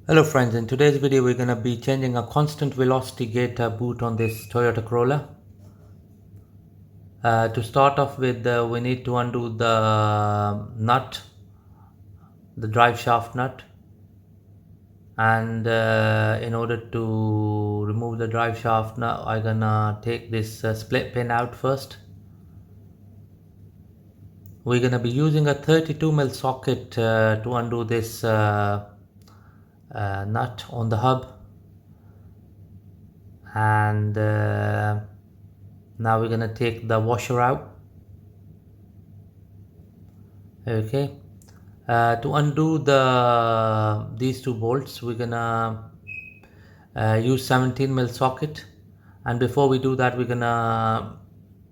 Hello friends, in today's video we're going to be changing a constant velocity Gaiter boot on this Toyota Corolla. To start off with, we need to undo the nut, the drive shaft nut, and in order to remove the drive shaft nut I'm gonna take this split pin out first. We're gonna be using a 32mm socket to undo this nut on the hub, and now we're gonna take the washer out. Okay, to undo these two bolts we're gonna use 17mm socket, and before we do that we're gonna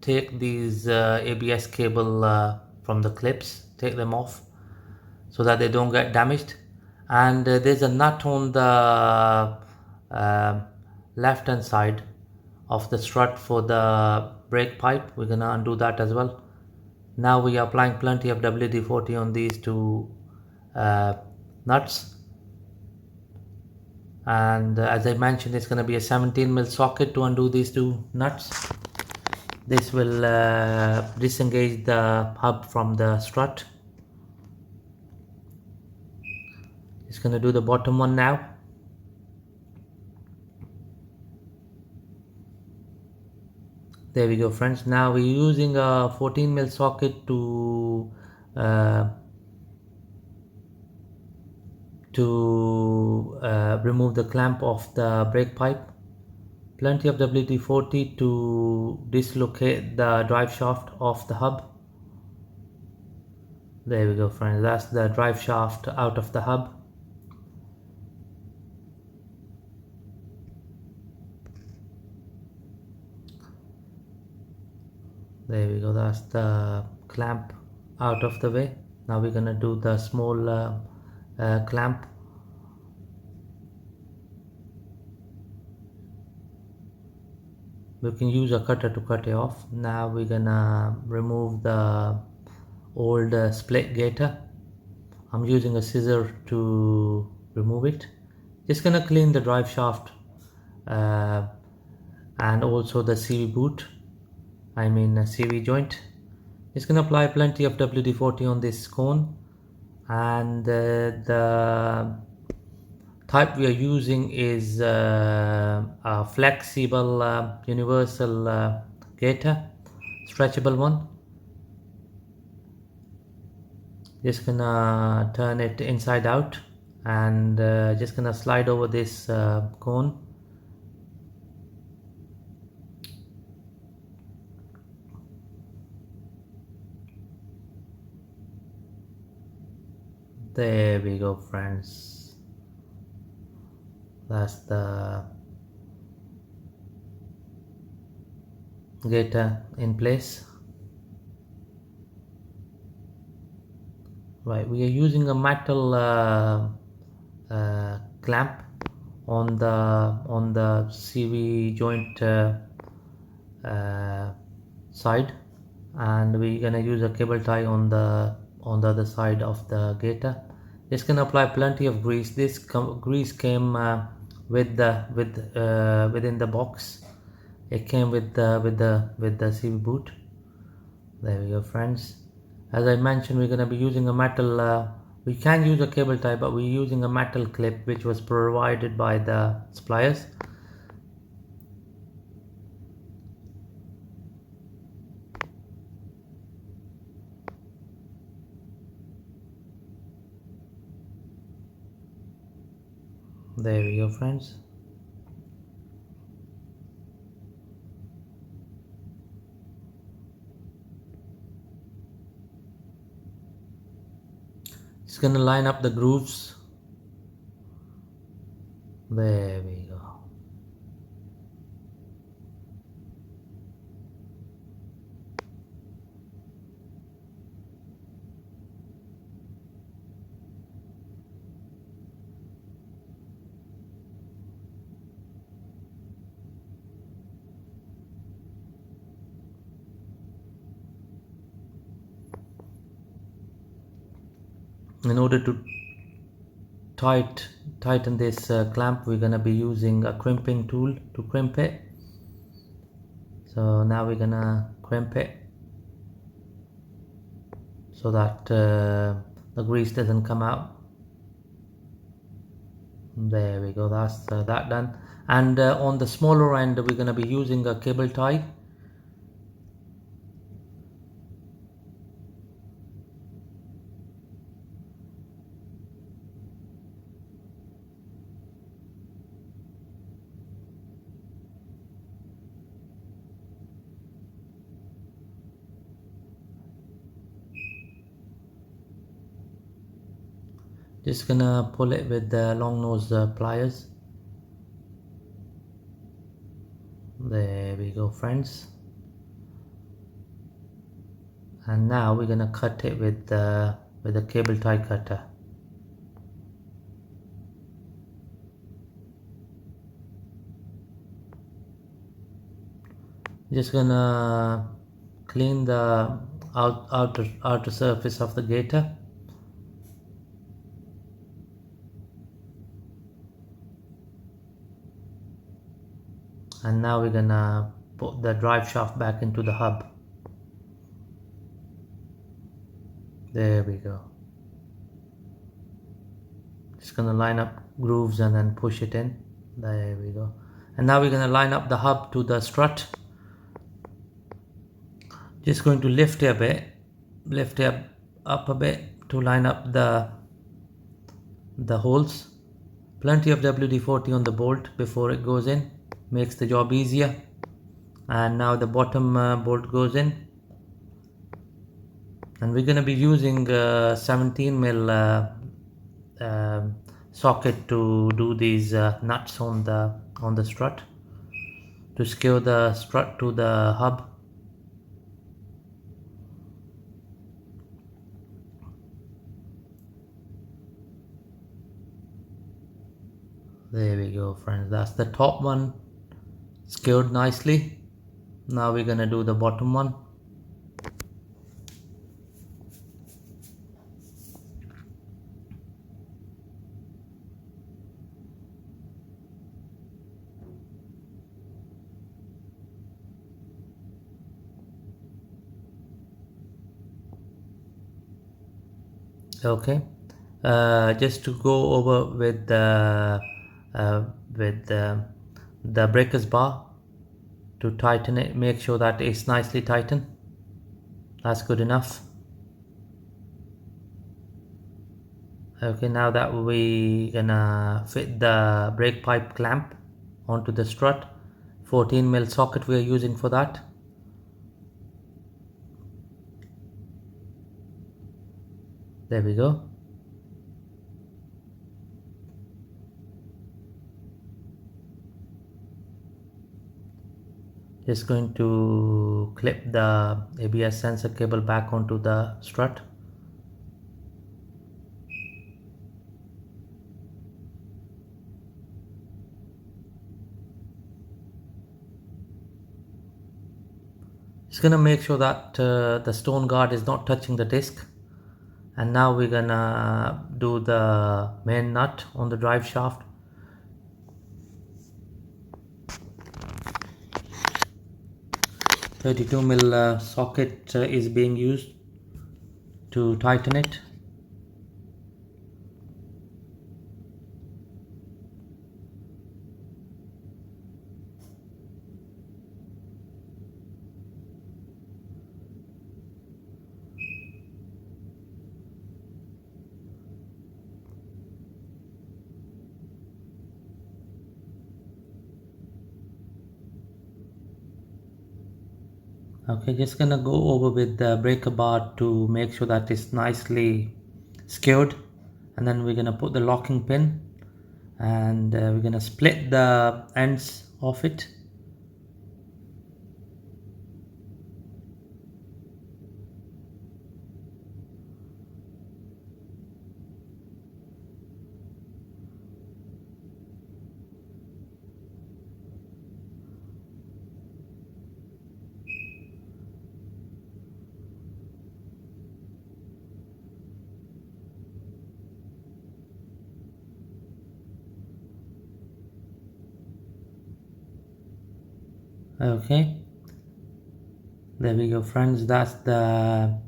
take these ABS cable from the clips, take them off so that they don't get damaged. And there's a nut on the left hand side of the strut for the brake pipe. We're gonna undo that as well. Now we are applying plenty of WD-40 on these two uh, nuts, and as I mentioned, it's going to be a 17mm socket to undo these two nuts. This will disengage the hub from the strut. It's going to do the bottom one now. There we go friends. Now we're using a 14mm socket uh, to remove the clamp of the brake pipe. Plenty of WD-40 to dislocate the drive shaft of the hub. There we go friends, that's the drive shaft out of the hub. There we go, that's the clamp out of the way. Now we're gonna do the small clamp. We can use a cutter to cut it off. Now we're gonna remove the old split gaiter. I'm using a scissor to remove it. Just gonna clean the drive shaft and also the CV boot, CV joint. Just gonna apply plenty of WD-40 on this cone, and the type we are using is a flexible universal gaiter, stretchable one. Just gonna turn it inside out and just gonna slide over this cone. There we go friends, that's the gaiter in place. Right, we are using a metal clamp on the CV joint side, and we're gonna use a cable tie on the other side of the gaiter. Just gonna apply plenty of grease. This grease came within the box. It came with the CV boot. There we go friends. As I mentioned, we're gonna be using a metal we can use a cable tie, but we're using a metal clip which was provided by the suppliers. There we go friends. Just gonna line up the grooves. There we go. In order to tie it tighten this clamp, we're gonna be using a crimping tool to crimp it. So now we're gonna crimp it so that the grease doesn't come out. There we go, that's that done. And on the smaller end we're gonna be using a cable tie. Just gonna pull it with the long nose pliers. There we go, friends. And now we're gonna cut it with the cable tie cutter. Just gonna clean the outer surface of the gaiter. And now we're gonna put the drive shaft back into the hub. There we go. Just gonna line up grooves and then push it in. There we go. And now we're gonna line up the hub to the strut. Just going to lift it a bit, lift it up a bit to line up the holes. Plenty of WD-40 on the bolt before it goes in, makes the job easier. And now the bottom bolt goes in, and we're going to be using 17mm socket to do these nuts on the strut, to secure the strut to the hub. There we go, friends, that's the top one secured nicely. Now we're gonna do the bottom one. Okay, just to go over with the breakers bar to tighten it, make sure that it's nicely tightened. That's good enough. Okay, now that we gonna fit the brake pipe clamp onto the strut, 14mm socket we are using for that. There we go. Just going to clip the ABS sensor cable back onto the strut. Just gonna make sure that the stone guard is not touching the disc. And now we're gonna do the main nut on the drive shaft. .32mm socket is being used to tighten it. Okay, just gonna go over with the breaker bar to make sure that it's nicely secured, and then we're gonna put the locking pin, and we're gonna split the ends of it. Okay, there we go friends, that's the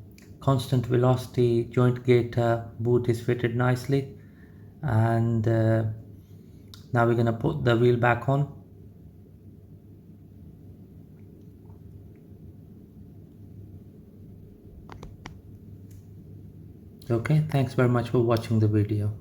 constant velocity joint gaiter boot is fitted nicely. And now we're gonna put the wheel back on. Okay, thanks very much for watching the video.